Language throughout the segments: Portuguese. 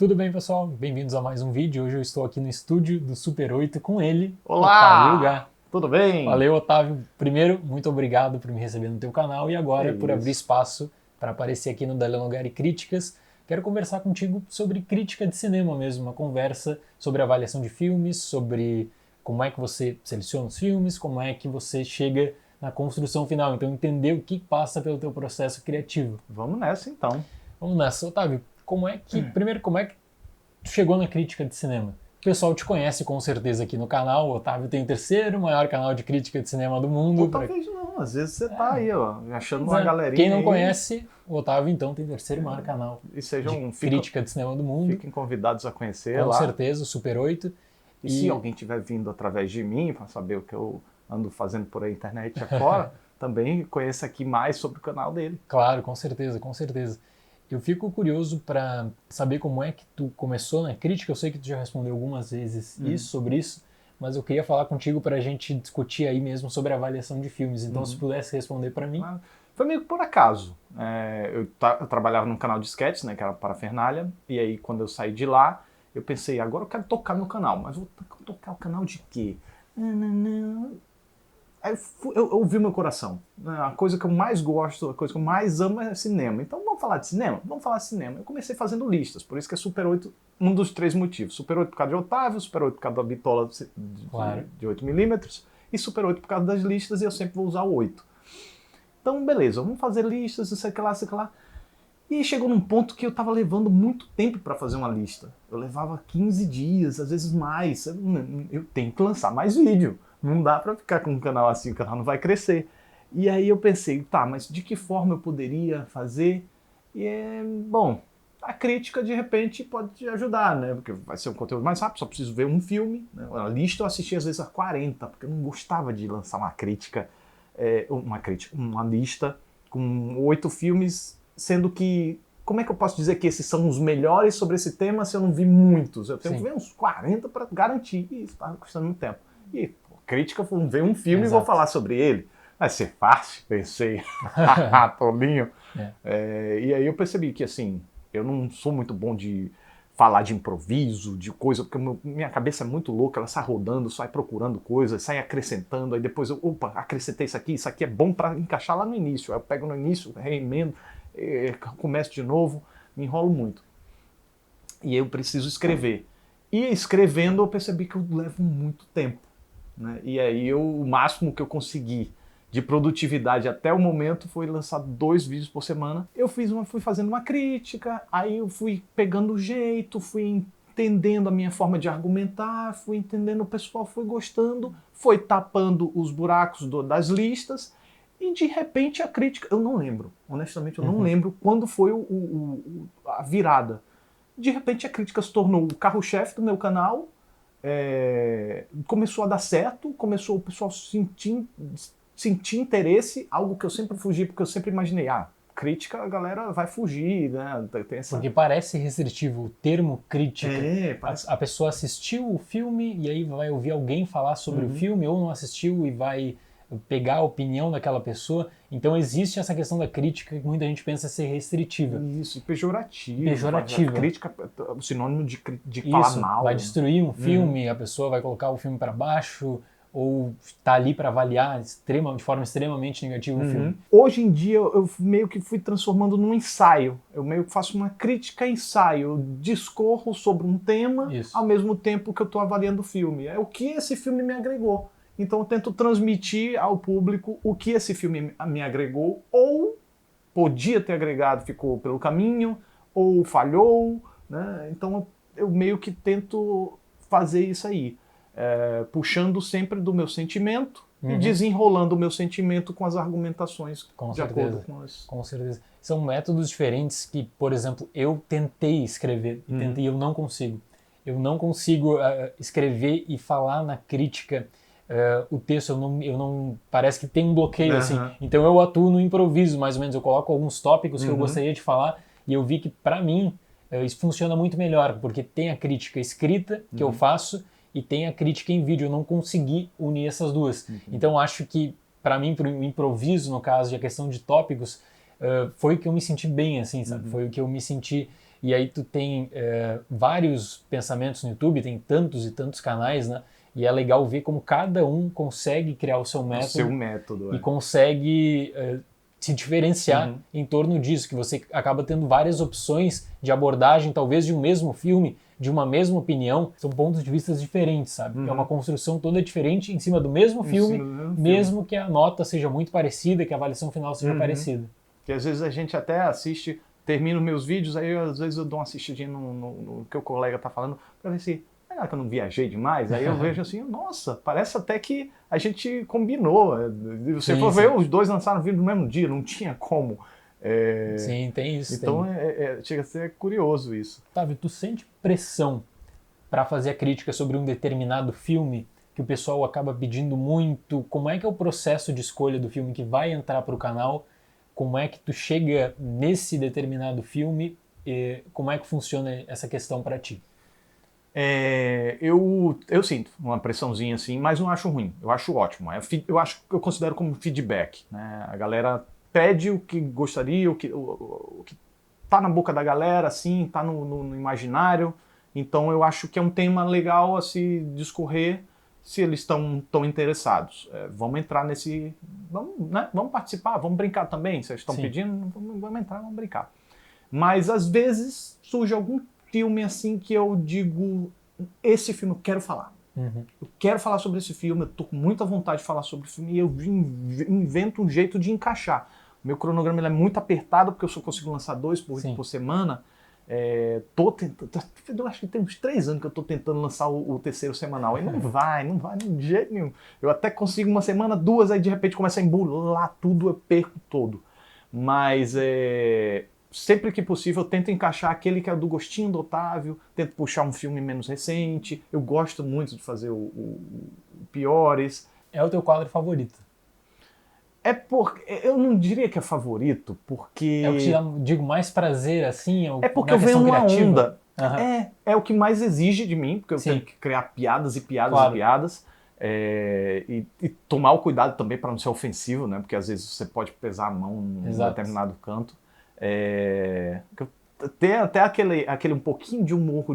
Tudo bem, pessoal? Bem-vindos a mais um vídeo. Hoje eu estou aqui no estúdio do Super 8 com ele, Olá! Otávio Gá. Tudo bem? Valeu, Otávio. Primeiro, muito obrigado por me receber no teu canal e agora por abrir espaço para aparecer aqui no Dalila Lugar e Críticas. Quero conversar contigo sobre crítica de cinema mesmo, uma conversa sobre avaliação de filmes, sobre como é que você seleciona os filmes, como é que você chega na construção final. Então, entender o que passa pelo teu processo criativo. Vamos nessa, então. Vamos nessa. Otávio, primeiro, como é que tu chegou na crítica de cinema? O pessoal te conhece com certeza aqui no canal. O Otávio tem o terceiro maior canal de crítica de cinema do mundo. Ou talvez não, às vezes você tá aí, ó, achando uma galerinha. Quem não aí, conhece, o Otávio então tem o terceiro maior canal e sejam, de crítica de cinema do mundo. Fiquem convidados a conhecer com lá. Com certeza, o Super 8. E se alguém tiver vindo através de mim, para saber o que eu ando fazendo por aí, internet afora, também conheça aqui mais sobre o canal dele. Claro, com certeza, com certeza. Eu fico curioso para saber como é que tu começou na crítica. Eu sei que tu já respondeu algumas vezes sobre isso, mas eu queria falar contigo para a gente discutir aí mesmo sobre a avaliação de filmes. Então, se pudesse responder para mim. Foi meio que por acaso. Eu trabalhava num canal de sketches, né, que era Parafernália, e aí quando eu saí de lá, eu pensei, agora eu quero tocar meu canal, mas vou tocar o canal de quê? Aí eu ouvi meu coração. A coisa que eu mais gosto, a coisa que eu mais amo é cinema. Então vamos falar de cinema? Vamos falar de cinema. Eu comecei fazendo listas, por isso que é Super 8, um dos 3 motivos. Super 8 por causa de Otávio, Super 8 por causa da bitola de 8mm, e Super 8 por causa das listas, e eu sempre vou usar o 8. Então beleza, vamos fazer listas, sei que lá, sei que lá. E aí chegou num ponto que eu tava levando muito tempo para fazer uma lista. Eu levava 15 dias, às vezes mais. Eu tenho que lançar mais vídeo. Não dá para ficar com um canal assim, o canal não vai crescer. E aí eu pensei, tá, mas de que forma eu poderia fazer? E bom, a crítica de repente pode te ajudar, né? Porque vai ser um conteúdo mais rápido, só preciso ver um filme. Né? A lista eu assisti às vezes a 40, porque eu não gostava de lançar uma lista com 8 filmes, sendo que, como é que eu posso dizer que esses são os melhores sobre esse tema se eu não vi muitos? Eu tenho que ver uns 40 para garantir, e isso está custando muito tempo. E crítica, vou ver um filme e vou falar sobre ele. Vai ser fácil, pensei. Tolinho. E aí eu percebi que, assim, eu não sou muito bom de falar de improviso, de coisa, porque minha cabeça é muito louca, ela sai rodando, sai procurando coisas, sai acrescentando, aí depois eu, acrescentei isso aqui é bom para encaixar lá no início. Aí eu pego no início, reemendo, começo de novo, me enrolo muito. E eu preciso escrever. E escrevendo eu percebi que eu levo muito tempo. Né? E aí o máximo que eu consegui de produtividade até o momento foi lançar 2 vídeos por semana. Eu fui fazendo uma crítica, aí eu fui pegando o jeito, fui entendendo a minha forma de argumentar, fui entendendo, o pessoal foi gostando, foi tapando os buracos das listas, e de repente a crítica, eu não lembro, honestamente eu não lembro quando foi a virada. De repente a crítica se tornou o carro-chefe do meu canal, começou a dar certo, começou o pessoal sentir interesse, algo que eu sempre fugi, porque eu sempre imaginei, crítica a galera vai fugir, né? Porque parece restritivo o termo crítica. Parece... A pessoa assistiu o filme e aí vai ouvir alguém falar sobre o filme, ou não assistiu e vai pegar a opinião daquela pessoa. Então existe essa questão da crítica que muita gente pensa ser restritiva. Isso, pejorativa. Pejorativa. Crítica é o sinônimo de falar mal. Vai destruir um filme, a pessoa vai colocar o filme para baixo, ou tá ali para avaliar de forma extremamente negativa o filme. Hoje em dia eu meio que fui transformando num ensaio. Eu meio que faço uma crítica-ensaio. Eu discorro sobre um tema ao mesmo tempo que eu estou avaliando o filme. É o que esse filme me agregou. Então eu tento transmitir ao público o que esse filme me agregou, ou podia ter agregado, ficou pelo caminho, ou falhou. Né? Então eu meio que tento fazer isso aí. Puxando sempre do meu sentimento e desenrolando o meu sentimento com as argumentações acordo com as... Com certeza. São métodos diferentes que, por exemplo, eu tentei escrever e eu não consigo. Eu não consigo escrever e falar na crítica o texto, eu não parece que tem um bloqueio assim. Então eu atuo no improviso, mais ou menos. Eu coloco alguns tópicos que eu gostaria de falar e eu vi que, para mim, isso funciona muito melhor, porque tem a crítica escrita que eu faço e tem a crítica em vídeo. Eu não consegui unir essas duas. Então acho que, para mim, para o improviso, no caso, e a questão de tópicos, foi o que eu me senti bem, assim, sabe? Foi o que eu me senti e aí tu tem vários pensamentos no YouTube, tem tantos e tantos canais, né? E é legal ver como cada um consegue criar o seu método, e consegue se diferenciar em torno disso, que você acaba tendo várias opções de abordagem, talvez de um mesmo filme, de uma mesma opinião, são pontos de vista diferentes, sabe? É uma construção toda diferente em cima do mesmo filme, mesmo que a nota seja muito parecida, que a avaliação final seja parecida. Que às vezes a gente até assiste, termino meus vídeos, aí às vezes eu dou uma assistidinha no que o colega tá falando, para ver se será que eu não viajei demais? Aí eu vejo assim, nossa, parece até que a gente combinou. Você for ver, os dois lançaram vídeo no mesmo dia, não tinha como. Sim, tem isso. Então chega a ser curioso isso. Otávio, tu sente pressão para fazer a crítica sobre um determinado filme que o pessoal acaba pedindo muito? Como é que é o processo de escolha do filme que vai entrar para o canal? Como é que tu chega nesse determinado filme? E como é que funciona essa questão para ti? Eu sinto uma pressãozinha assim, mas não acho ruim, eu acho ótimo. Eu considero como feedback, né? A galera pede o que gostaria, o que tá na boca da galera, assim, tá no imaginário. Então eu acho que é um tema legal a se discorrer se eles estão tão interessados. Vamos entrar nesse... Vamos participar, vamos brincar também. Vocês estão pedindo, vamos entrar, vamos brincar. Mas às vezes surge algum filme assim que eu digo, esse filme eu quero falar. Eu quero falar sobre esse filme, eu tô com muita vontade de falar sobre o filme e eu invento um jeito de encaixar. O meu cronograma ele é muito apertado porque eu só consigo lançar 2 por semana. Tô tentando, eu acho que tem uns 3 anos que eu tô tentando lançar o terceiro semanal e não vai de jeito nenhum. Eu até consigo uma semana, 2, aí de repente começa a embolar tudo, eu perco todo. Mas sempre que possível eu tento encaixar aquele que é do gostinho do Otávio, tento puxar um filme menos recente. Eu gosto muito de fazer o Piores. É o teu quadro favorito? Eu não diria que é favorito, porque... É o que te dá, digo, mais prazer, assim? Porque eu venho numa onda. Uhum. É o que mais exige de mim, porque eu tenho que criar piadas e piadas e piadas. E tomar o cuidado também para não ser ofensivo, né? Porque às vezes você pode pesar a mão num determinado canto. Tem até aquele um pouquinho de humor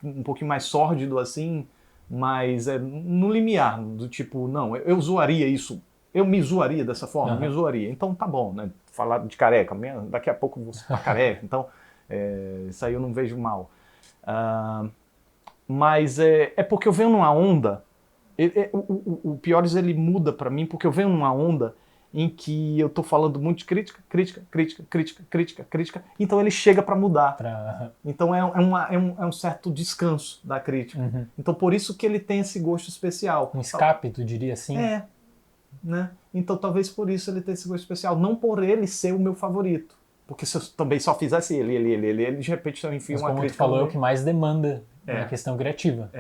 um pouquinho mais sórdido, assim, mas no limiar, do tipo, não, eu zoaria isso. Eu me zoaria dessa forma, me zoaria. Então tá bom, né? Falar de careca, daqui a pouco você tá careca, então isso aí eu não vejo mal. Mas é porque eu venho numa onda, o Piores ele muda pra mim, porque eu venho numa onda em que eu tô falando muito de crítica, então ele chega pra mudar. Então é um certo descanso da crítica. Então por isso que ele tem esse gosto especial. Um escape, tu diria assim? Né? Então talvez por isso ele tenha esse gosto especial, não por ele ser o meu favorito, porque se eu também só fizesse ele de repente eu enfio uma crítica. Como tu falou, é o que mais demanda na questão criativa.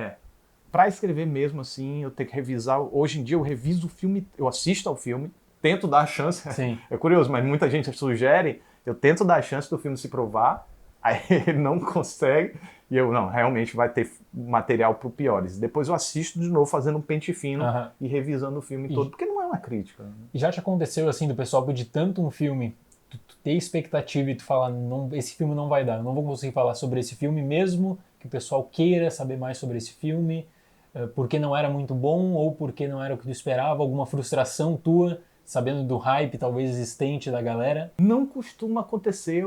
Pra escrever mesmo assim, eu tenho que revisar. Hoje em dia eu reviso o filme, eu assisto ao filme, tento dar a chance. Sim. É curioso, mas muita gente sugere, eu tento dar a chance do filme se provar, aí ele não consegue, e eu, não, realmente vai ter material pro Piores. Depois eu assisto de novo, fazendo um pente fino e revisando o filme todo, porque não é uma crítica. E já te aconteceu, assim, do pessoal pedir tanto um filme, tu ter expectativa e tu falar, não, esse filme não vai dar, eu não vou conseguir falar sobre esse filme, mesmo que o pessoal queira saber mais sobre esse filme, porque não era muito bom, ou porque não era o que tu esperava, alguma frustração tua, sabendo do hype talvez existente da galera? Não costuma acontecer,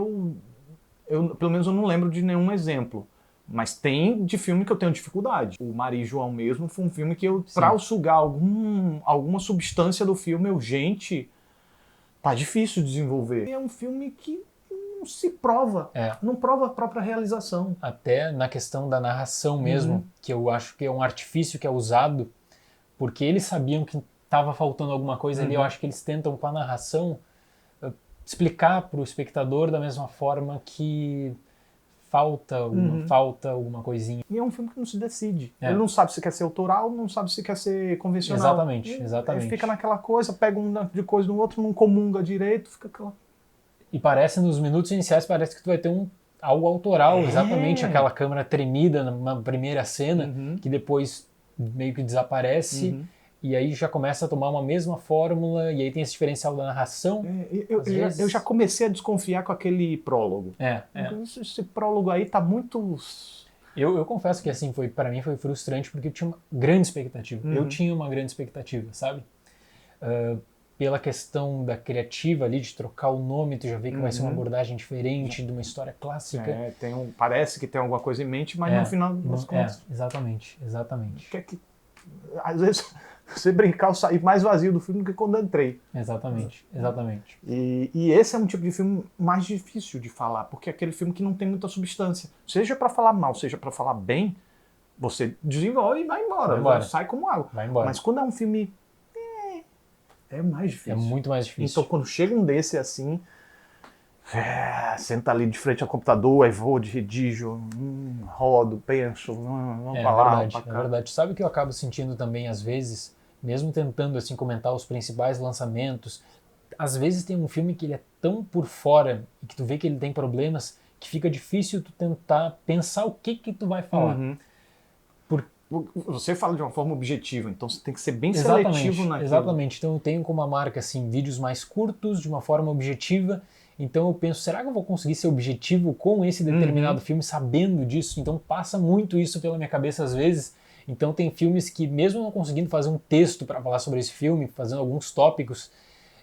pelo menos eu não lembro de nenhum exemplo. Mas tem de filme que eu tenho dificuldade. O Maria e João mesmo foi um filme que pra eu sugar alguma substância do filme, gente, tá difícil de desenvolver. É um filme que não se prova, não prova a própria realização. Até na questão da narração mesmo, que eu acho que é um artifício que é usado, porque eles sabiam que estava faltando alguma coisa ali, eu acho que eles tentam com a narração explicar para o espectador da mesma forma que falta alguma coisinha. E é um filme que não se decide. Ele não sabe se quer ser autoral, não sabe se quer ser convencional. Exatamente. Ele fica naquela coisa, pega de coisa no outro, não comunga direito, fica aquela... E parece, nos minutos iniciais, parece que tu vai ter algo autoral, exatamente aquela câmera tremida na primeira cena, que depois meio que desaparece. e aí já começa a tomar uma mesma fórmula, e aí tem esse diferencial da narração. Eu já comecei a desconfiar com aquele prólogo. Esse prólogo aí tá muito... Eu confesso que assim, para mim foi frustrante, porque eu tinha uma grande expectativa. Eu tinha uma grande expectativa, sabe? Pela questão da criativa ali, de trocar o nome, tu já vê que vai ser uma abordagem diferente de uma história clássica. Parece que tem alguma coisa em mente, mas no final das contas... Exatamente. Às vezes, você brincar, eu saí mais vazio do filme do que quando entrei. Exatamente. E esse é um tipo de filme mais difícil de falar, porque é aquele filme que não tem muita substância. Seja para falar mal, seja para falar bem, você desenvolve e vai embora. Sai como água. Vai embora. Mas quando é um filme... É mais difícil. É muito mais difícil. Então, quando chega um desse assim, senta ali de frente ao computador, aí vou, redijo, rodo, penso, vamos pra lá, É verdade. Sabe o que eu acabo sentindo também, às vezes, mesmo tentando assim comentar os principais lançamentos, às vezes tem um filme que ele é tão por fora e que tu vê que ele tem problemas que fica difícil tu tentar pensar o que tu vai falar. Você fala de uma forma objetiva, então você tem que ser bem seletivo naquilo. Exatamente. Então eu tenho como uma marca assim, vídeos mais curtos, de uma forma objetiva. Então eu penso, será que eu vou conseguir ser objetivo com esse determinado filme, sabendo disso? Então passa muito isso pela minha cabeça às vezes. Então tem filmes que, mesmo não conseguindo fazer um texto para falar sobre esse filme, fazendo alguns tópicos,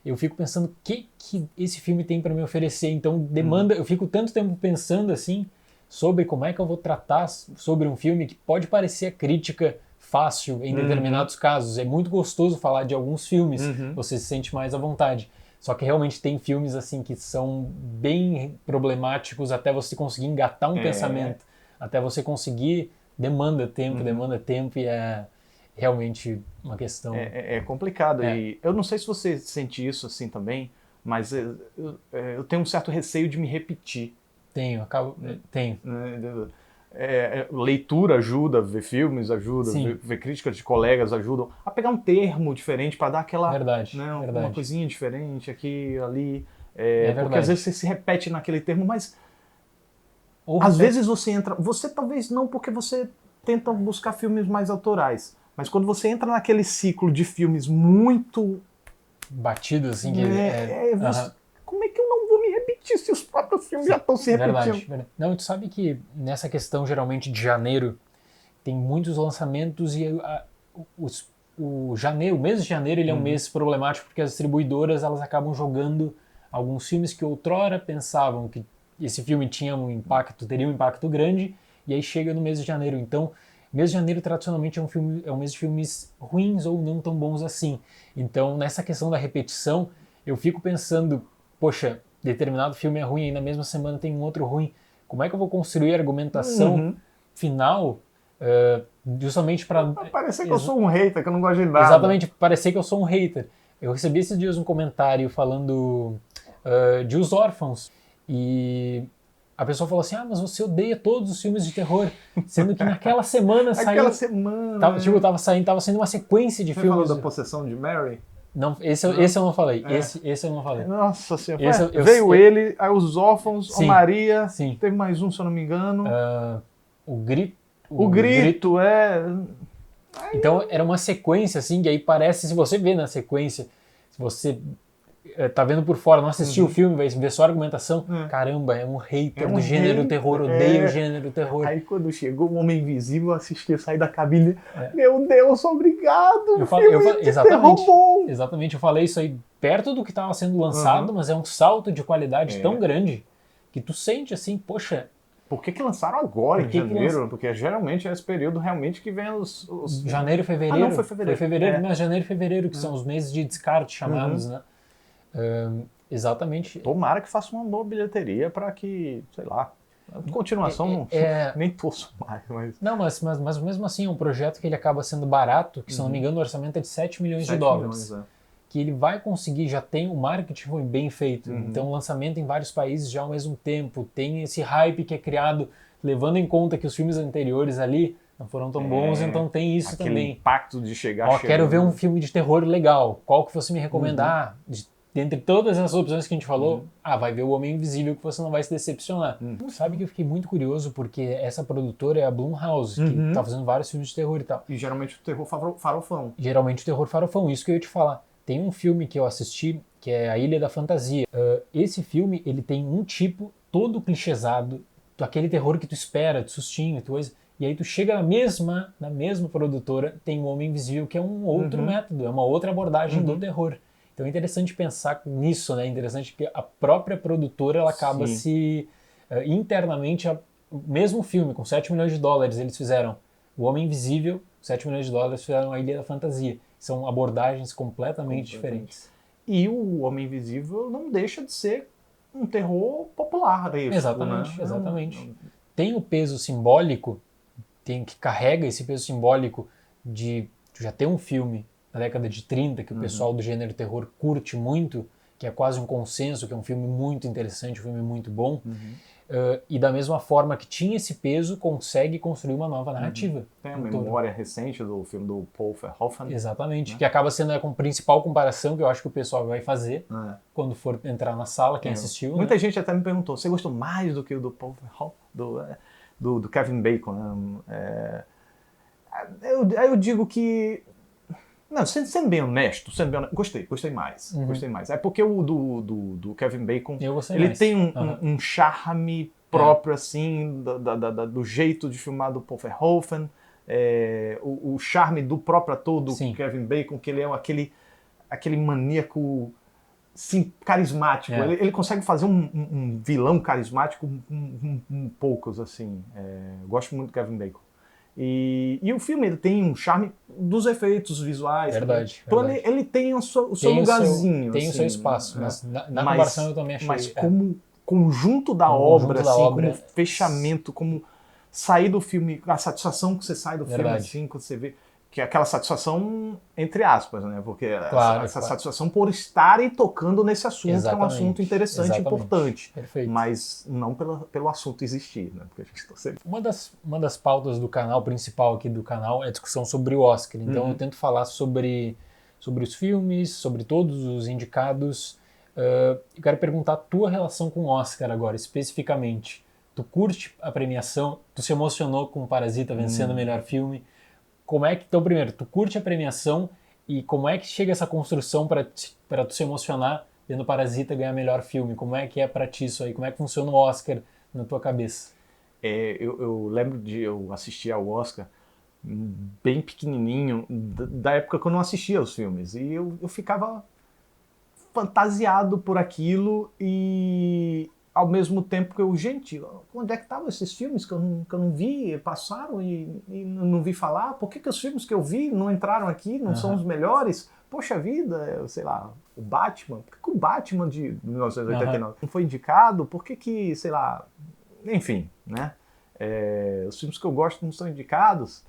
eu fico pensando o que esse filme tem para me oferecer. Então demanda, eu fico tanto tempo pensando assim, sobre como é que eu vou tratar sobre um filme que pode parecer crítica fácil em determinados casos. É muito gostoso falar de alguns filmes, você se sente mais à vontade. Só que realmente tem filmes assim que são bem problemáticos até você conseguir engatar um pensamento, até você conseguir, demanda tempo e é realmente uma questão... É complicado e eu não sei se você sente isso assim também, mas eu tenho um certo receio de me repetir. Tenho. Leitura ajuda, ver filmes ajuda, ver críticas de colegas ajudam a pegar um termo diferente para dar aquela uma coisinha diferente aqui, ali. Porque às vezes você se repete naquele termo, mas às vezes você talvez não, porque você tenta buscar filmes mais autorais, mas quando você entra naquele ciclo de filmes muito batidos, assim, como é que eu não vou me repetir se os próprios filmes já estão se repetindo? Verdade. Não, tu sabe que nessa questão, geralmente, de janeiro, tem muitos lançamentos e o mês de janeiro ele é um mês problemático porque as distribuidoras elas acabam jogando alguns filmes que outrora pensavam que esse filme teria um impacto grande, e aí chega no mês de janeiro. Então, mês de janeiro tradicionalmente é um mês de filmes ruins ou não tão bons assim. Então, nessa questão da repetição, eu fico pensando, poxa, determinado filme é ruim e na mesma semana tem um outro ruim. Como é que eu vou construir a argumentação final justamente para... Parecer que eu sou um hater, que eu não gosto de nada. Exatamente, parecer que eu sou um hater. Eu recebi esses dias um comentário falando de Os Órfãos e a pessoa falou assim, mas você odeia todos os filmes de terror, sendo que naquela semana saiu... Tava saindo uma sequência de filmes... Você falou da Possessão de Mary? Não, esse eu não falei. Esse eu não falei. Nossa Senhora. Ele, aí Os Órfãos, a Maria, teve mais um, se eu não me engano. O Grito. O Grito, Então era uma sequência, assim, que aí parece, se você vê na sequência, se você tá vendo por fora, não assistiu o filme, vai ver só a argumentação, caramba, é um hater do gênero terror, odeia o gênero terror. Aí quando chegou o Homem Invisível, eu assisti, eu saí da cabine, meu Deus, obrigado, Exatamente, eu falei isso aí perto do que estava sendo lançado, mas é um salto de qualidade tão grande que tu sente assim, poxa... Por que lançaram agora em janeiro? Porque geralmente é esse período realmente que vem os... Janeiro e fevereiro. Não, foi fevereiro. Foi fevereiro, mas janeiro e fevereiro, que são os meses de descarte chamados, né? Exatamente. Tomara que faça uma boa bilheteria para que, sei lá, continuação nem torço mais. Mas... Não, mas mesmo assim é um projeto que ele acaba sendo barato, que se não me engano o orçamento é de 7 milhões de dólares. Que ele vai conseguir, já tem o marketing foi bem feito, então lançamento em vários países já ao mesmo tempo, tem esse hype que é criado, levando em conta que os filmes anteriores ali não foram tão bons, então tem isso também. Aquele impacto de chegar quero ver um filme de terror legal, qual que você me recomendar? dentre todas as opções que a gente falou, vai ver o Homem Invisível que você não vai se decepcionar. Sabe que eu fiquei muito curioso porque essa produtora é a Blumhouse, que tá fazendo vários filmes de terror e tal. E geralmente o terror farofão. Geralmente o terror farofão, isso que eu ia te falar. Tem um filme que eu assisti, que é A Ilha da Fantasia. Esse filme, ele tem um tipo todo clichêsado, aquele terror que tu espera, de sustinho e coisa. E aí tu chega na mesma produtora, tem o Homem Invisível, que é um outro método, é uma outra abordagem do terror. Então é interessante pensar nisso, né? É interessante que a própria produtora, ela acaba se... internamente, o mesmo filme, com 7 milhões de dólares, eles fizeram o Homem Invisível, 7 milhões de dólares fizeram A Ilha da Fantasia. São abordagens completamente diferentes. E o Homem Invisível não deixa de ser um terror popular. Exatamente, né? exatamente. Tem o peso simbólico, que carrega esse peso simbólico de já ter um filme na década de 30 que o pessoal do gênero terror curte muito, que é quase um consenso, que é um filme muito interessante, um filme muito bom. E da mesma forma que tinha esse peso, consegue construir uma nova narrativa. Tem a memória recente do filme do Paul Verhoeven. Exatamente, né? Que acaba sendo a principal comparação que eu acho que o pessoal vai fazer quando for entrar na sala, quem assistiu. Muita gente até me perguntou, você gostou mais do que o do Paul Verhoeven, do Kevin Bacon? Né? Eu digo que... Não, sendo bem honesto, gostei mais. Gostei mais. É porque o do Kevin Bacon, ele mais. Tem um charme próprio, assim, do jeito de filmar do Paul Verhoeven, o charme do próprio ator do Kevin Bacon, que ele é aquele maníaco carismático. Ele consegue fazer um vilão carismático poucos, assim. Gosto muito do Kevin Bacon. E o filme ele tem um charme dos efeitos visuais. Verdade. Então ele tem o seu lugarzinho. Tem o seu espaço, mas na comparação eu também achei... Mas como conjunto da obra, como fechamento, como sair do filme, a satisfação que você sai do filme, assim, quando você vê... Que é aquela satisfação, entre aspas, né? Porque essa satisfação por estarem tocando nesse assunto, que é um assunto interessante e importante. Perfeito. Mas não pelo assunto existir, né? Porque a gente tá sempre... Uma das pautas do canal, principal aqui do canal, é a discussão sobre o Oscar. Então eu tento falar sobre os filmes, sobre todos os indicados. Eu quero perguntar a tua relação com o Oscar agora, especificamente. Tu curte a premiação? Tu se emocionou com o Parasita vencendo o melhor filme? Como é que, então, primeiro, tu curte a premiação e como é que chega essa construção para tu se emocionar vendo Parasita ganhar melhor filme? Como é que é pra ti isso aí? Como é que funciona o Oscar na tua cabeça? Eu lembro de eu assistir ao Oscar bem pequenininho, da época que eu não assistia aos filmes. E eu ficava fantasiado por aquilo e... Ao mesmo tempo que gente, onde é que estavam esses filmes que eu não vi, passaram e não vi falar? Por que os filmes que eu vi não entraram aqui, não são os melhores? Poxa vida, sei lá, o Batman, por que o Batman de 1989 não foi indicado? Por que, sei lá, enfim, né? Os filmes que eu gosto não são indicados.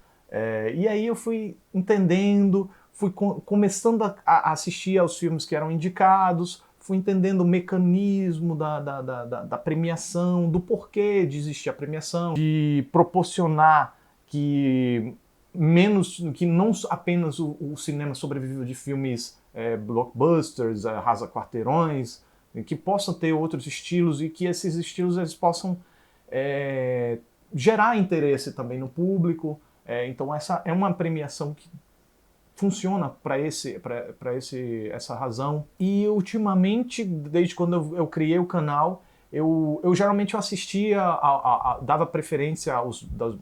E aí eu fui entendendo, fui começando a assistir aos filmes que eram indicados, fui entendendo o mecanismo da premiação, do porquê de existir a premiação, de proporcionar que não apenas o cinema sobreviva de filmes blockbusters, arrasa-quarteirões, que possam ter outros estilos e que esses estilos eles possam gerar interesse também no público. Então essa é uma premiação que funciona para essa razão. E ultimamente, desde quando eu criei o canal, eu geralmente assistia, dava preferência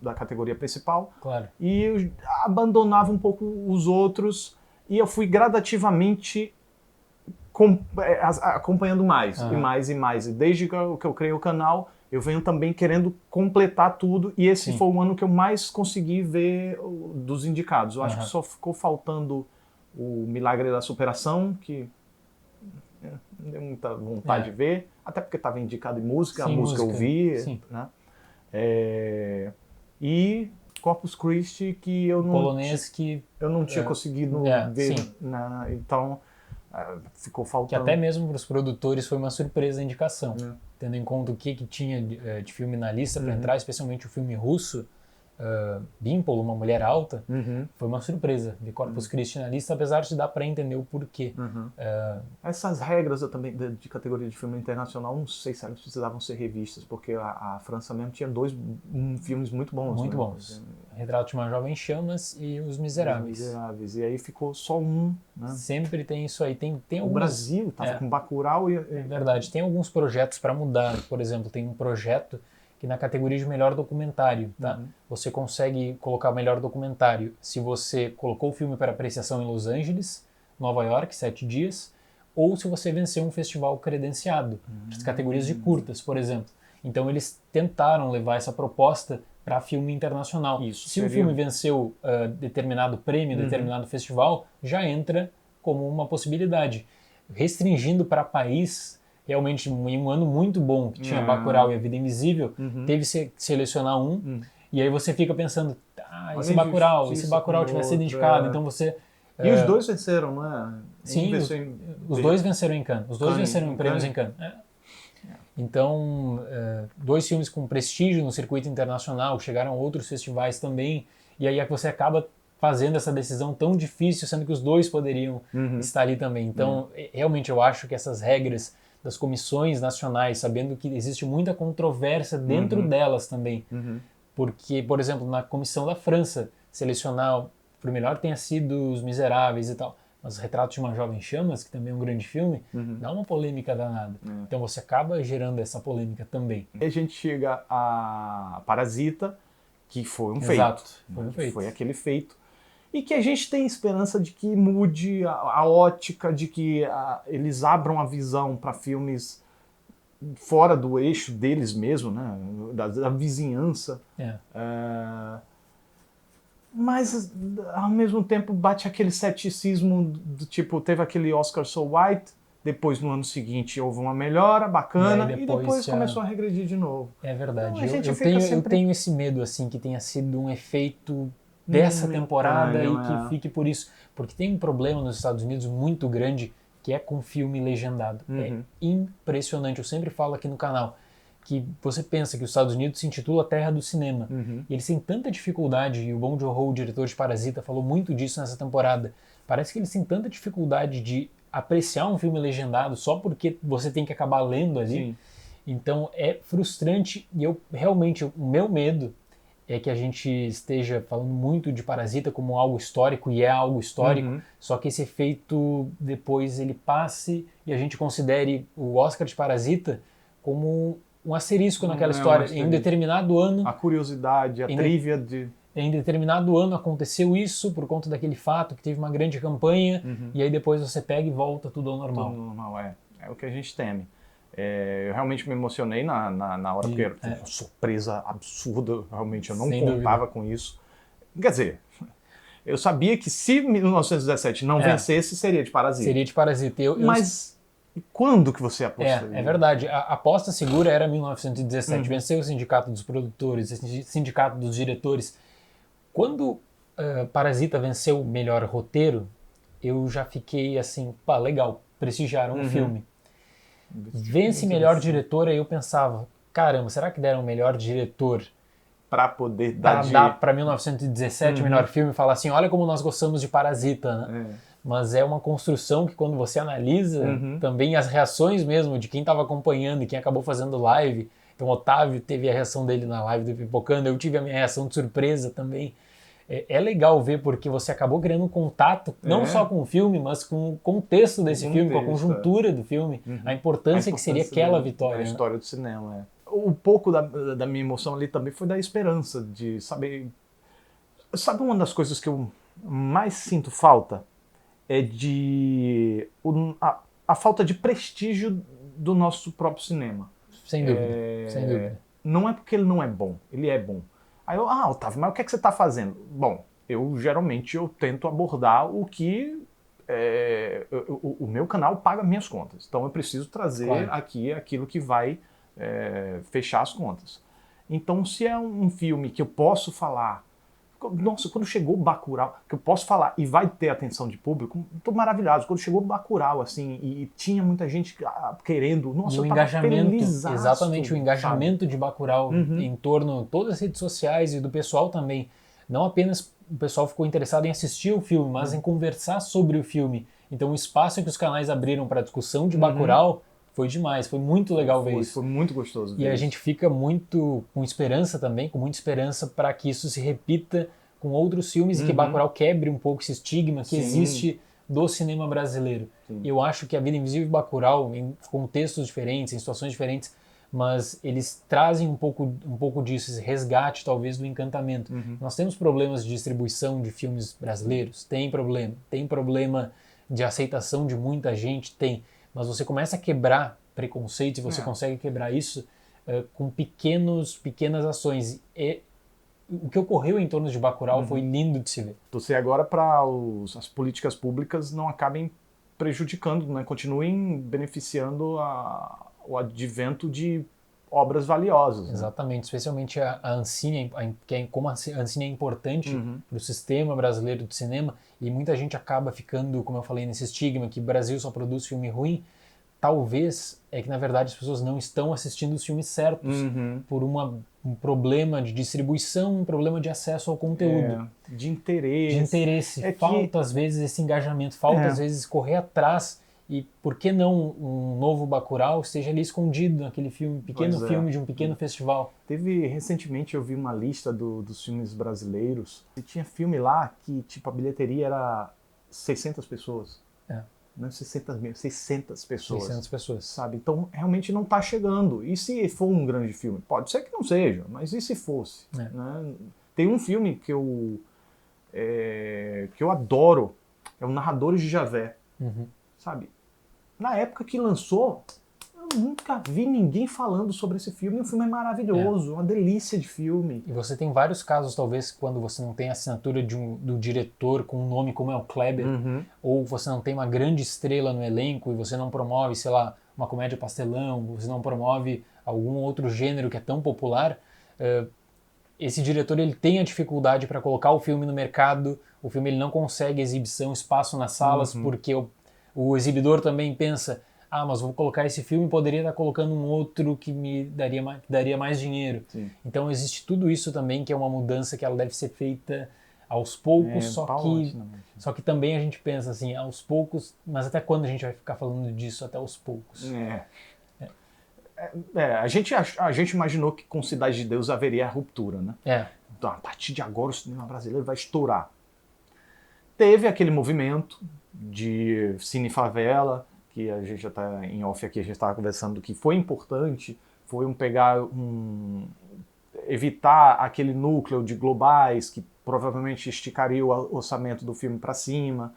da categoria principal. Claro. E eu abandonava um pouco os outros e eu fui gradativamente acompanhando mais, e mais e mais. E desde que eu criei o canal, eu venho também querendo completar tudo, e esse foi o ano que eu mais consegui ver dos indicados. Eu acho que só ficou faltando o Milagre da Superação, que não deu muita vontade de ver, até porque estava indicado em música, a música eu vi, né? E Corpus Christi, que eu não... Polonês que... Eu não tinha conseguido ver, então... ficou faltando. Que até mesmo para os produtores foi uma surpresa a indicação. Tendo em conta o que tinha de filme na lista para entrar, especialmente o filme russo, Beanpole, uma mulher alta, Uhum. foi uma surpresa ver Corpus Christi na lista, apesar de dar para entender o porquê. Essas regras eu também de categoria de filme internacional, não sei se elas precisavam ser revistas, porque a França mesmo tinha dois filmes muito bons. Muito né? bons. Retrato de uma Jovem em Chamas e Os Miseráveis. Os Miseráveis. E aí ficou só um. Né? Sempre tem isso aí. Tem O alguns... Brasil tava com Bacurau e... É verdade. Tem alguns projetos para mudar. Por exemplo, tem um projeto que na categoria de melhor documentário, tá? Você consegue colocar o melhor documentário se você colocou o filme para apreciação em Los Angeles, Nova York, 7 dias, ou se você venceu um festival credenciado, as categorias de curtas, por exemplo. Então eles tentaram levar essa proposta para filme internacional. Isso, se o filme venceu determinado prêmio, determinado festival, já entra como uma possibilidade. Restringindo para país, realmente em um ano muito bom, que tinha Bacurau e A Vida Invisível, teve que selecionar um, e aí você fica pensando, e se Bacurau tivesse sido indicado, então você... E os dois venceram, não é? Sim, os dois venceram em Cannes, os dois venceram prêmios em Cannes. Então, dois filmes com prestígio no circuito internacional, chegaram a outros festivais também, e aí é que você acaba fazendo essa decisão tão difícil, sendo que os dois poderiam estar ali também. Então, realmente eu acho que essas regras das comissões nacionais, sabendo que existe muita controvérsia dentro delas também, porque, por exemplo, na comissão da França, selecionar por melhor tenha sido Os Miseráveis e tal, mas Retrato de uma Jovem em Chamas, que também é um grande filme, dá uma polêmica danada. Então você acaba gerando essa polêmica também. E a gente chega a Parasita, que foi um feito. Exato, foi um feito. Foi aquele feito. E que a gente tem esperança de que mude a ótica, de que eles abram a visão para filmes fora do eixo deles mesmo, né? da vizinhança. Mas, ao mesmo tempo, bate aquele ceticismo do tipo, teve aquele Oscar So White, depois no ano seguinte houve uma melhora bacana e depois começou a regredir de novo. É verdade. Então, eu tenho esse medo assim que tenha sido um efeito dessa temporada e que fique por isso. Porque tem um problema nos Estados Unidos muito grande que é com filme legendado. É impressionante. Eu sempre falo aqui no canal que você pensa que os Estados Unidos se intitula a terra do cinema. E eles têm tanta dificuldade, e o Bong Joon-ho, o diretor de Parasita, falou muito disso nessa temporada. Parece que eles têm tanta dificuldade de apreciar um filme legendado só porque você tem que acabar lendo ali. Sim. Então é frustrante e o meu medo é que a gente esteja falando muito de Parasita como algo histórico, e é algo histórico, só que esse efeito depois ele passe e a gente considere o Oscar de Parasita como um asterisco naquela história. Em um determinado ano... A curiosidade, a trivia de... Em determinado ano aconteceu isso por conta daquele fato que teve uma grande campanha, e aí depois você pega e volta tudo ao normal. Tudo normal, é o que a gente teme. Eu realmente me emocionei na hora, porque foi uma surpresa absurda, realmente, eu não contava com isso. Quer dizer, eu sabia que se 1917 não vencesse, seria de Parasita. Seria de Parasita. Mas quando que você apostaria? É verdade. A aposta segura era 1917. Venceu o Sindicato dos Produtores, o Sindicato dos Diretores. Quando Parasita venceu o melhor roteiro, eu já fiquei assim, pá, legal, prestigiaram o filme. Vence melhor diretor, aí eu pensava, caramba, será que deram melhor diretor para poder dar para 1917 melhor filme e falar assim, olha como nós gostamos de Parasita, né? Mas é uma construção que quando você analisa também as reações mesmo de quem estava acompanhando e quem acabou fazendo live. Então o Otávio teve a reação dele na live do Pipocando, eu tive a minha reação de surpresa também. É legal ver porque você acabou criando um contato, não só com o filme, mas com o contexto desse filme, com a conjuntura do filme, a importância que seria aquela vitória. A história do cinema, Um pouco da minha emoção ali também foi da esperança, de saber... Sabe uma das coisas que eu mais sinto falta? É a falta de prestígio do nosso próprio cinema. Sem dúvida, sem dúvida. Não é porque ele não é bom, ele é bom. Aí eu, Otávio, mas o que é que você está fazendo? Bom, geralmente eu tento abordar o que o meu canal paga minhas contas. Então eu preciso trazer aqui aquilo que vai fechar as contas. Então se é um filme que eu posso falar Nossa, quando chegou Bacurau, que eu posso falar, e vai ter atenção de público, tô maravilhado. Quando chegou Bacurau, assim, e tinha muita gente querendo, nossa, E eu o tava engajamento, felizaço, exatamente, o engajamento sabe? de Bacurau em torno de todas as redes sociais e do pessoal também. Não apenas o pessoal ficou interessado em assistir o filme, mas em conversar sobre o filme. Então o espaço que os canais abriram para a discussão de Bacurau foi demais, foi muito legal ver isso. Foi muito gostoso E ver a isso. gente fica muito com esperança também, com muita esperança para que isso se repita com outros filmes e que Bacurau quebre um pouco esse estigma que Sim. existe do cinema brasileiro. Sim. Eu acho que A Vida Invisível e Bacurau, em contextos diferentes, em situações diferentes, mas eles trazem um pouco disso, esse resgate talvez do encantamento. Nós temos problemas de distribuição de filmes brasileiros? Tem problema de aceitação de muita gente? Tem. Mas você começa a quebrar preconceitos e você consegue quebrar isso com pequenas ações. E o que ocorreu em torno de Bacurau foi lindo de se ver. Torcer agora para as políticas públicas não acabem prejudicando, né? Continuem beneficiando o advento de obras valiosas. Né? Exatamente, especialmente a Ancine, como a Ancine é importante para o sistema brasileiro de cinema, e muita gente acaba ficando, como eu falei, nesse estigma que o Brasil só produz filme ruim. Talvez é que, na verdade, as pessoas não estão assistindo os filmes certos por um problema de distribuição, um problema de acesso ao conteúdo. De interesse. De interesse. Falta, às vezes, esse engajamento. Falta, às vezes, correr atrás. E por que não um novo Bacurau esteja ali escondido naquele filme, pequeno filme de um pequeno festival? Recentemente, eu vi uma lista dos filmes brasileiros. E tinha filme lá que, tipo, a bilheteria era 600 pessoas. Não 600 pessoas. 600 pessoas. Sabe? Então, realmente não está chegando. E se for um grande filme? Pode ser que não seja, mas e se fosse? Né? Tem um filme que eu adoro, é o Narradores de Javé. Sabe? Na época que lançou, eu nunca vi ninguém falando sobre esse filme. O filme é maravilhoso, uma delícia de filme. E você tem vários casos, talvez, quando você não tem a assinatura do diretor com um nome como é o Kleber, ou você não tem uma grande estrela no elenco e você não promove, sei lá, uma comédia pastelão, você não promove algum outro gênero que é tão popular, esse diretor ele tem a dificuldade para colocar o filme no mercado, o filme ele não consegue exibição, espaço nas salas, porque o exibidor também pensa, mas vou colocar esse filme, poderia estar colocando um outro que me daria mais dinheiro. Sim. Então existe tudo isso também, que é uma mudança que ela deve ser feita aos poucos, só que também a gente pensa assim, aos poucos, mas até quando a gente vai ficar falando disso até aos poucos? A gente imaginou que com Cidade de Deus haveria a ruptura, né? Então, a partir de agora o cinema brasileiro vai estourar. Teve aquele movimento de Cine Favela, que a gente já está em off aqui, a gente estava conversando que foi importante, foi evitar aquele núcleo de globais que provavelmente esticaria o orçamento do filme para cima.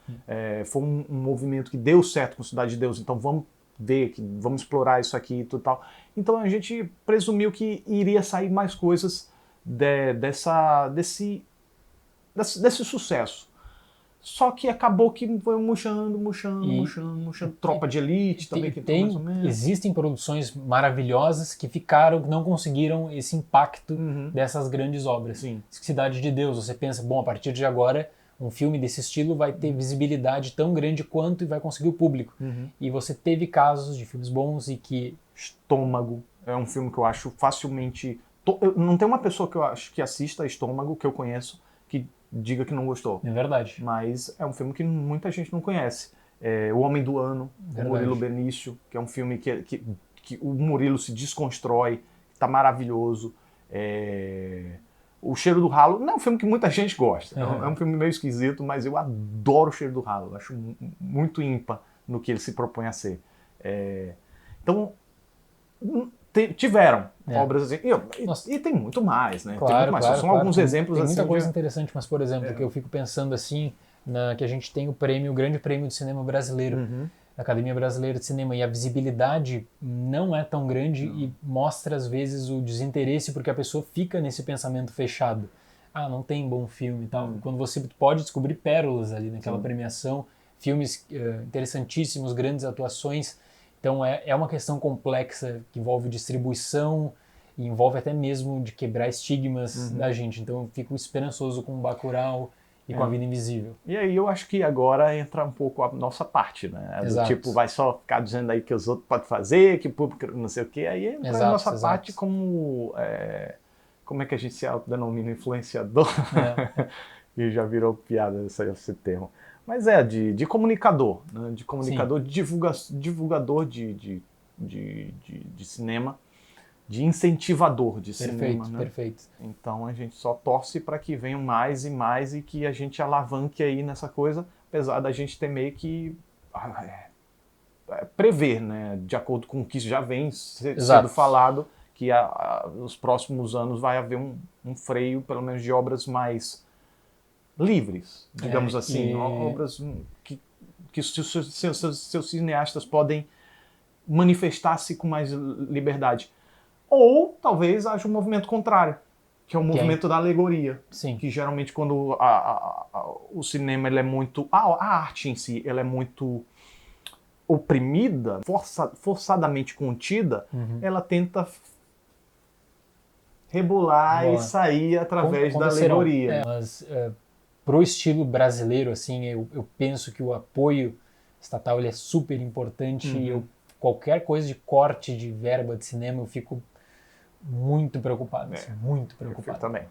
Foi um movimento que deu certo com Cidade de Deus, então vamos vamos explorar isso aqui e tudo tal. Então a gente presumiu que iria sair mais coisas desse sucesso. Só que acabou que foi murchando. Tropa de Elite também, que entrou mais ou menos. Existem produções maravilhosas que não conseguiram esse impacto dessas grandes obras. Sim. Cidade de Deus, você pensa, bom, a partir de agora, um filme desse estilo vai ter visibilidade tão grande quanto e vai conseguir o público. E você teve casos de filmes bons e que... Estômago é um filme que eu acho facilmente... Não tem uma pessoa que eu acho que assista Estômago, que eu conheço, que diga que não gostou. É verdade. Mas é um filme que muita gente não conhece. O Homem do Ano, o Murilo Benício, que é um filme que o Murilo se desconstrói, está maravilhoso. O Cheiro do Ralo não é um filme que muita gente gosta. É um filme meio esquisito, mas eu adoro O Cheiro do Ralo. Eu acho muito ímpar no que ele se propõe a ser. Então, tiveram obras assim. E tem muito mais, né? Claro, tem muito mais. Claro, São alguns exemplos tem assim. Muita coisa interessante, mas, por exemplo, que eu fico pensando assim, que a gente tem o Grande Prêmio de Cinema Brasileiro, da Academia Brasileira de Cinema, e a visibilidade não é tão grande e mostra, às vezes, o desinteresse porque a pessoa fica nesse pensamento fechado. Não tem bom filme e tal. Quando você pode descobrir pérolas ali naquela premiação, filmes interessantíssimos, grandes atuações. Então é uma questão complexa que envolve distribuição, e envolve até mesmo de quebrar estigmas da gente. Então eu fico esperançoso com o Bacurau e com A Vida Invisível. E aí eu acho que agora entra um pouco a nossa parte, né? Do Exato. tipo, vai só ficar dizendo aí que os outros podem fazer, que o público não sei o quê. Aí entra a nossa parte como é que a gente se autodenomina influenciador? E já virou piada esse termo. Mas de comunicador, né? De comunicador, de divulgador de cinema, de incentivador de cinema. Né? Perfeito. Então a gente só torce para que venham mais e mais e que a gente alavanque aí nessa coisa, apesar da gente ter meio que prever, né? De acordo com o que já vem sendo falado, que nos próximos anos vai haver um freio, pelo menos de obras mais livres, digamos assim, obras que seus cineastas podem manifestar-se com mais liberdade. Ou talvez haja um movimento contrário, que é o movimento da alegoria. Sim. Que geralmente quando o cinema ele é muito... A arte em si ela é muito oprimida, forçadamente contida, ela tenta rebolar e sair através da alegoria. Mas pro estilo brasileiro, assim, eu penso que o apoio estatal ele é super importante. Qualquer coisa de corte de verba de cinema eu fico muito preocupado, assim, muito preocupado. Eu também.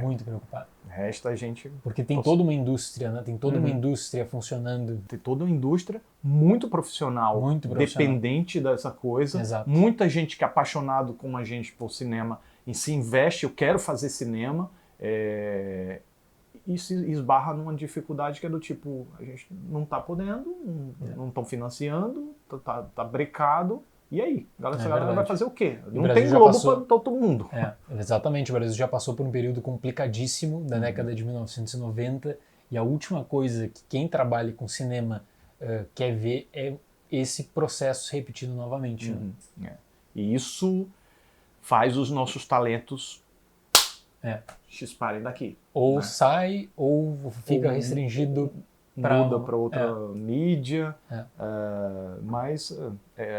Muito preocupado. Resta a gente... Porque tem toda uma indústria, né? Tem toda uma indústria funcionando. Tem toda uma indústria muito profissional, dependente dessa coisa. Exato. Muita gente que é apaixonado como a gente por cinema e se investe, eu quero fazer cinema, e se esbarra numa dificuldade que é do tipo, a gente não está podendo, não estão financiando, tá brecado. E aí? Essa galera vai fazer o quê? Não tem Globo para todo mundo. Exatamente, o Brasil já passou por um período complicadíssimo da década de 1990 e a última coisa que quem trabalha com cinema quer ver é esse processo se repetindo novamente. Né? E isso faz os nossos talentos chisparem daqui. Ou sai, ou fica restringido muda para outra mídia, mas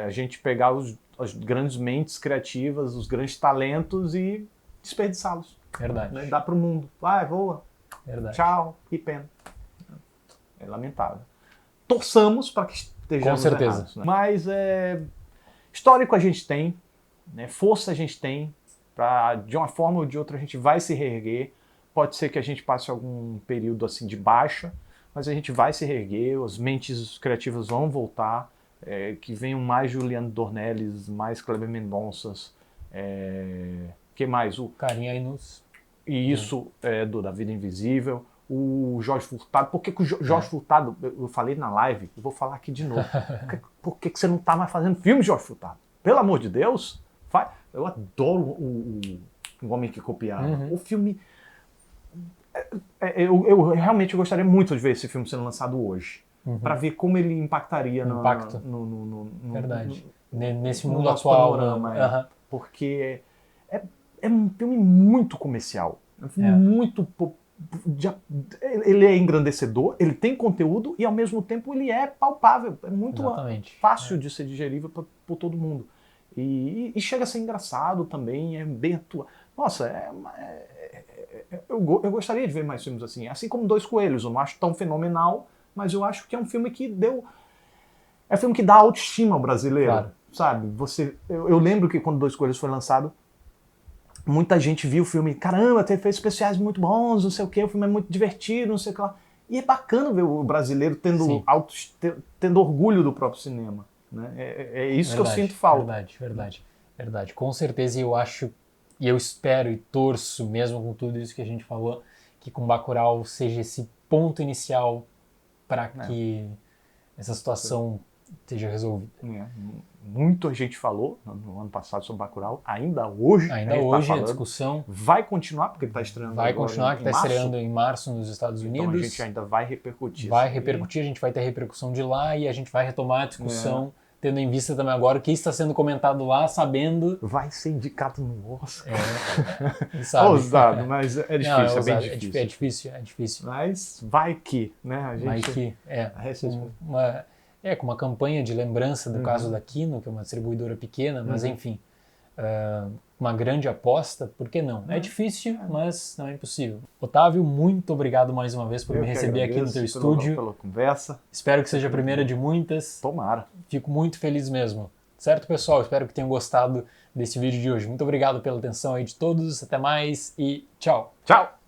a gente pegar as grandes mentes criativas, os grandes talentos e desperdiçá-los. Verdade. Né? Dá para o mundo. Vai, voa. Verdade. Tchau, que pena. É lamentável. Torçamos para que estejamos com certeza errados, né? Mas histórico a gente tem, né? Força a gente tem, de uma forma ou de outra a gente vai se reerguer. Pode ser que a gente passe algum período assim de baixa, mas a gente vai se reerguer, as mentes criativas vão voltar, que venham mais Juliano Dornelles, mais Kleber Mendonças, que mais? O Carinha Inus. E isso da Vida Invisível, o Jorge Furtado. Por que o Jorge Furtado, eu falei na live, eu vou falar aqui de novo, por que você não está mais fazendo filme, Jorge Furtado? Pelo amor de Deus, eu adoro o Homem que Copiava. O filme... Eu realmente gostaria muito de ver esse filme sendo lançado hoje, para ver como ele impactaria no impacto Verdade. Nesse mundo nosso atual, panorama, porque é um filme muito comercial, é um filme muito ele é engrandecedor, ele tem conteúdo e ao mesmo tempo ele é palpável, é muito fácil de ser digerível por todo mundo e chega a ser engraçado também, é bem atuado. Nossa, eu gostaria de ver mais filmes assim como Dois Coelhos. Eu não acho tão fenomenal, mas eu acho que é um filme que é um filme que dá autoestima ao brasileiro, claro. Sabe? Eu lembro que quando Dois Coelhos foi lançado, muita gente viu o filme, caramba, teve efeitos especiais muito bons, não sei o que, o filme é muito divertido, não sei o que lá. E é bacana ver o brasileiro tendo orgulho do próprio cinema. Né? É isso que eu sinto falta. Verdade. Com certeza eu acho... E eu espero e torço, mesmo com tudo isso que a gente falou, que com Bacurau seja esse ponto inicial para que essa situação seja resolvida. Muito a gente falou no ano passado sobre Bacurau, ainda hoje a discussão vai continuar, porque ele está estreando vai continuar, que está estreando em março nos Estados Unidos. Então a gente ainda vai repercutir. A gente vai ter a repercussão de lá e a gente vai retomar a discussão. Tendo em vista também agora o que está sendo comentado lá, sabendo... Vai ser indicado no Oscar. Ousado, mas é difícil, é bem difícil. É difícil. Mas vai que, né? A gente... Vai que, com uma campanha de lembrança do caso da Kino, que é uma distribuidora pequena, mas enfim, uma grande aposta, por que não? É difícil, mas não é impossível. Otávio, muito obrigado mais uma vez por me receber aqui no teu estúdio. Pela conversa. Espero que seja a primeira de muitas. Tomara. Fico muito feliz mesmo. Certo, pessoal? Espero que tenham gostado desse vídeo de hoje. Muito obrigado pela atenção aí de todos. Até mais e tchau. Tchau!